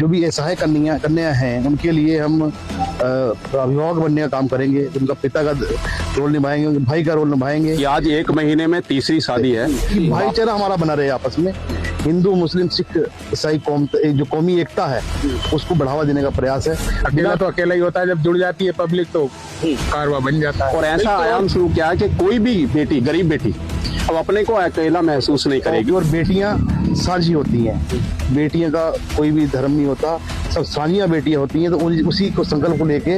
जो भी असहाय कन्या हैं उनके लिए हम अभिभावक बनने का काम करेंगे। उनका पिता का रोल निभाएंगे, उनके भाई का रोल निभाएंगे। कि आज 1 महीने में तीसरी शादी है कि भाईचारा हमारा बना रहे आपस में, हिंदू मुस्लिम सिख ईसाई कौम, जो कौमी एकता है उसको बढ़ावा देने का प्रयास है। अकेला तो अकेला ही होता है, जब जुड़ जाती है पब्लिक तो कारवा बन जाता है। और ऐसा आयाम शुरू किया है कि कोई भी बेटी, गरीब बेटी अब अपने को अकेला महसूस नहीं करेगी। और बेटियां साझी होती हैं, बेटियां का कोई भी धर्म नहीं होता, सब साझियां बेटियां होती हैं। तो उसी को संकल्प को लेके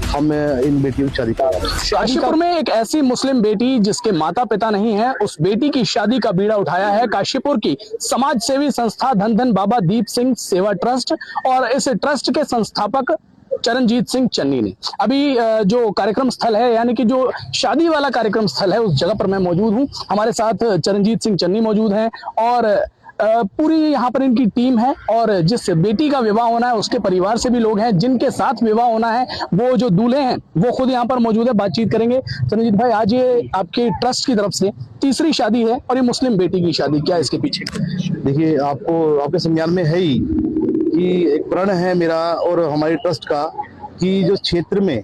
हम इन बेटियों की शादी कर रहे हैं। काशीपुर में एक ऐसी मुस्लिम बेटी जिसके माता पिता नहीं है, उस बेटी की शादी का बीड़ा उठाया है काशीपुर की समाज सेवी संस्था धन धन बाबा दीप सिंह सेवा ट्रस्ट और इस ट्रस्ट के संस्थापक चरणजीत सिंह चन्नी ने। अभी जो कार्यक्रम स्थल है, यानी कि जो शादी वाला कार्यक्रम स्थल है, उस जगह पर मैं मौजूद हूं। हमारे साथ चरणजीत सिंह चन्नी मौजूद हैं और पूरी यहाँ पर इनकी टीम है और जिस बेटी का विवाह होना है उसके परिवार से भी लोग हैं, जिनके साथ विवाह होना है वो जो दूल्हे हैं वो खुद यहाँ पर मौजूद है। बातचीत करेंगे। चरणजीत भाई, आज ये आपके ट्रस्ट की तरफ से तीसरी शादी है और ये मुस्लिम बेटी की शादी, क्या इसके पीछे? देखिए, आपके संज्ञान में है ही कि एक प्रण है मेरा और हमारे ट्रस्ट का कि जो क्षेत्र में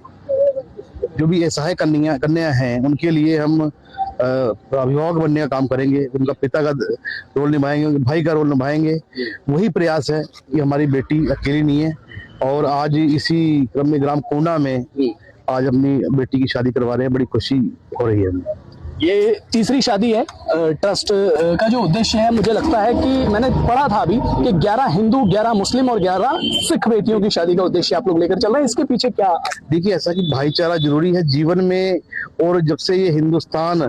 जो भी असहाय कन्या हैं उनके लिए हम अभिभावक बनने का काम करेंगे। उनका पिता का रोल निभाएंगे, उनके भाई का रोल निभाएंगे। वही प्रयास है कि हमारी बेटी अकेली नहीं है। और आज इसी क्रम में ग्राम कोना में आज अपनी बेटी की शादी करवा रहे हैं। बड़ी खुशी हो रही है हमें। ये तीसरी शादी है। ट्रस्ट का जो उद्देश्य है, मुझे लगता है कि मैंने पढ़ा था अभी कि 11 हिंदू, 11 मुस्लिम और 11 सिख बेटियों की शादी का उद्देश्य आप लोग लेकर चल रहे हैं। इसके पीछे क्या? देखिए, ऐसा कि भाईचारा जरूरी है जीवन में। और जब से ये हिंदुस्तान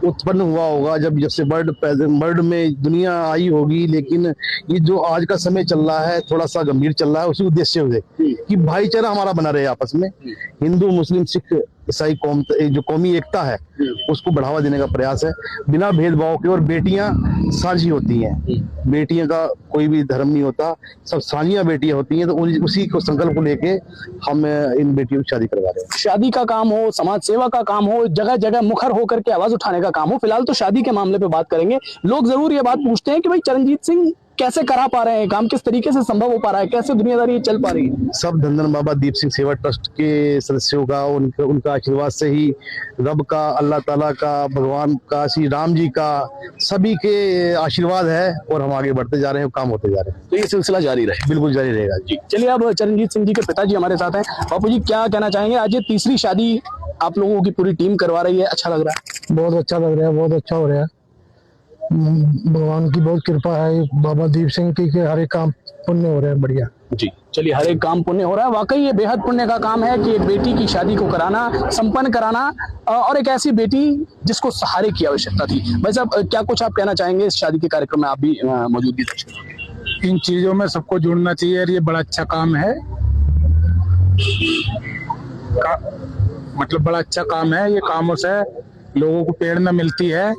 उत्पन्न हुआ होगा, जब से वर्ल्ड में दुनिया आई होगी, लेकिन ये जो आज का समय चल रहा है थोड़ा सा गंभीर चल रहा है। उसी उद्देश्य से कि भाईचारा हमारा बना रहे आपस में, हिंदू मुस्लिम सिख ईसाई कौम, जो कौमी एकता है उसको बढ़ावा देने का प्रयास है बिना भेदभाव के। और बेटियां साझी होती हैं, बेटियां का कोई भी धर्म नहीं होता, सब साझियां बेटियां होती हैं। तो उसी को संकल्प को लेके हम इन बेटियों की शादी करवा रहे हैं। शादी का काम हो, समाज सेवा का काम हो, जगह जगह मुखर होकर के आवाज उठाने का काम हो। फिलहाल तो शादी के मामले पे बात करेंगे। लोग जरूर ये बात पूछते हैं कि भाई चरणजीत सिंह कैसे करा पा रहे हैं काम, किस तरीके से संभव हो पा रहा है, कैसे दुनियादारी चल पा रही है? सब धन धन बाबा दीप सिंह सेवा ट्रस्ट के सदस्यों का, उनका आशीर्वाद से ही, रब का, अल्लाह ताला का, भगवान का, श्री राम जी का, सभी के आशीर्वाद है और हम आगे बढ़ते जा रहे हैं, काम होते जा रहे हैं। तो ये सिलसिला जारी रहे? बिल्कुल जारी रहेगा जी। चलिए, अब चरणजीत सिंह जी के पिताजी हमारे साथ हैं। बापू जी, क्या कहना चाहेंगे? आज ये तीसरी शादी आप लोगों की पूरी टीम करवा रही है, अच्छा लग रहा है? बहुत अच्छा लग रहा है, बहुत अच्छा हो रहा है। भगवान की बहुत कृपा है, बाबा दीप सिंह की, हर एक काम पुण्य हो रहा है। बढ़िया जी। चलिए, हर एक काम पुण्य हो रहा है। वाकई ये बेहद पुण्य का काम है कि एक बेटी की शादी को कराना, संपन्न कराना, और एक ऐसी बेटी जिसको सहारे की आवश्यकता थी। भाई साहब, क्या कुछ आप कहना चाहेंगे? इस शादी के कार्यक्रम में आप भी मौजूदगी दर्ज। इन चीजों में सबको जुड़ना चाहिए और ये बड़ा अच्छा काम है। मतलब बड़ा अच्छा काम है। ये कामों से लोगों को प्रेरणा मिलती है।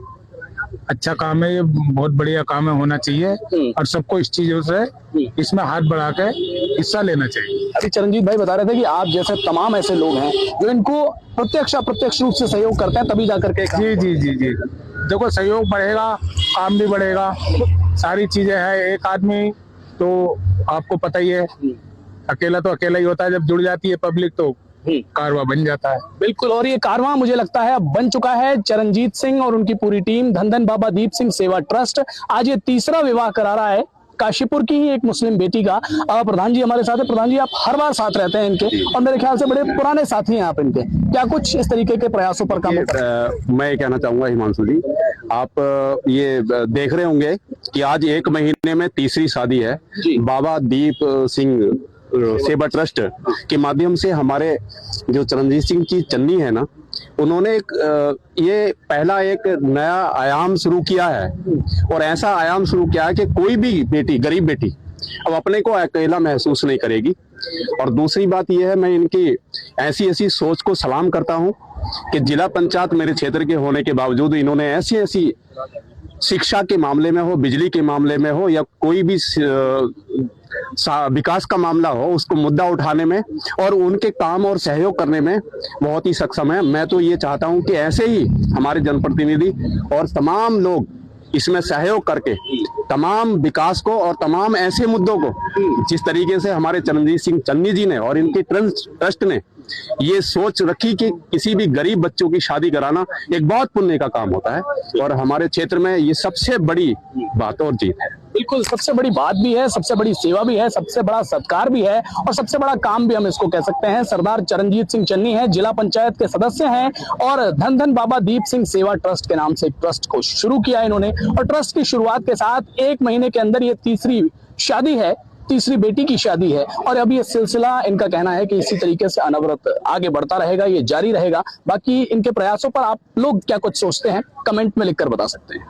अच्छा काम है, ये बहुत बढ़िया काम है, होना चाहिए और सबको इस चीजों से, इसमें हाथ बढ़ा के हिस्सा लेना चाहिए। अभी चरणजीत भाई बता रहे थे कि आप जैसे तमाम ऐसे लोग हैं जो इनको प्रत्यक्ष अप्रत्यक्ष रूप से सहयोग करते हैं, तभी जाकर के। जी जी जी जी, देखो, सहयोग बढ़ेगा, काम भी बढ़ेगा, सारी चीजें हैं। एक आदमी तो आपको पता ही है, अकेला तो अकेला ही होता है, जब जुड़ जाती है पब्लिक तो कारवा बन जाता है। बिल्कुल, और ये कारवां मुझे लगता है बन चुका है। चरणजीत सिंह और उनकी पूरी टीम धन धन बाबा दीप सिंह सेवा ट्रस्ट आज ये तीसरा विवाह करा रहा है काशीपुर की ही एक मुस्लिम बेटी का। प्रधान जी हमारे साथ है। प्रधान जी, आप हर बार साथ रहते हैं इनके और मेरे ख्याल से बड़े पुराने साथी हैं आप इनके। क्या कुछ इस तरीके के प्रयासों पर काम होता है? मैं कहना चाहूंगा हिमांशु जी, आप ये देख रहे होंगे कि आज 1 महीने में तीसरी शादी है। बाबा दीप सिंह सेवा ट्रस्ट के माध्यम से हमारे जो चरणजीत सिंह जी चन्नी है ना, उन्होंने ये पहला एक नया आयाम शुरू किया है। और ऐसा आयाम शुरू किया है कि कोई भी बेटी, गरीब बेटी अब अपने को अकेला महसूस नहीं करेगी। और दूसरी बात यह है, मैं इनकी ऐसी सोच को सलाम करता हूं कि जिला पंचायत मेरे क्षेत्र के होने के बावजूद इन्होंने ऐसी शिक्षा के मामले में हो, बिजली के मामले में हो, या कोई भी विकास का मामला हो, उसको मुद्दा उठाने में और उनके काम और सहयोग करने में बहुत ही सक्षम है। मैं तो ये चाहता हूं कि ऐसे ही हमारे जनप्रतिनिधि और तमाम लोग इसमें सहयोग करके तमाम विकास को और तमाम ऐसे मुद्दों को जिस तरीके से हमारे चरणजीत सिंह चन्नी जी ने और इनके ट्रस्ट ने ये सोच रखी कि किसी भी गरीब बच्चों की शादी कराना एक बहुत पुण्य का काम होता है और हमारे क्षेत्र में ये सबसे बड़ी बात और जीत है। बिल्कुल, सबसे बड़ी बात भी है, सबसे बड़ी सेवा भी है, सबसे बड़ा सत्कार भी है और सबसे बड़ा काम भी हम इसको कह सकते हैं। सरदार चरणजीत सिंह चन्नी है, जिला पंचायत के सदस्य हैं और धन धन बाबा दीप सिंह सेवा ट्रस्ट के नाम से ट्रस्ट को शुरू किया इन्होंने और ट्रस्ट की शुरुआत के साथ 1 महीने के अंदर ये तीसरी शादी है, तीसरी बेटी की शादी है और अब ये सिलसिला इनका कहना है कि इसी तरीके से अनवरत आगे बढ़ता रहेगा, ये जारी रहेगा। बाकी इनके प्रयासों पर आप लोग क्या कुछ सोचते हैं, कमेंट में लिखकर बता सकते हैं।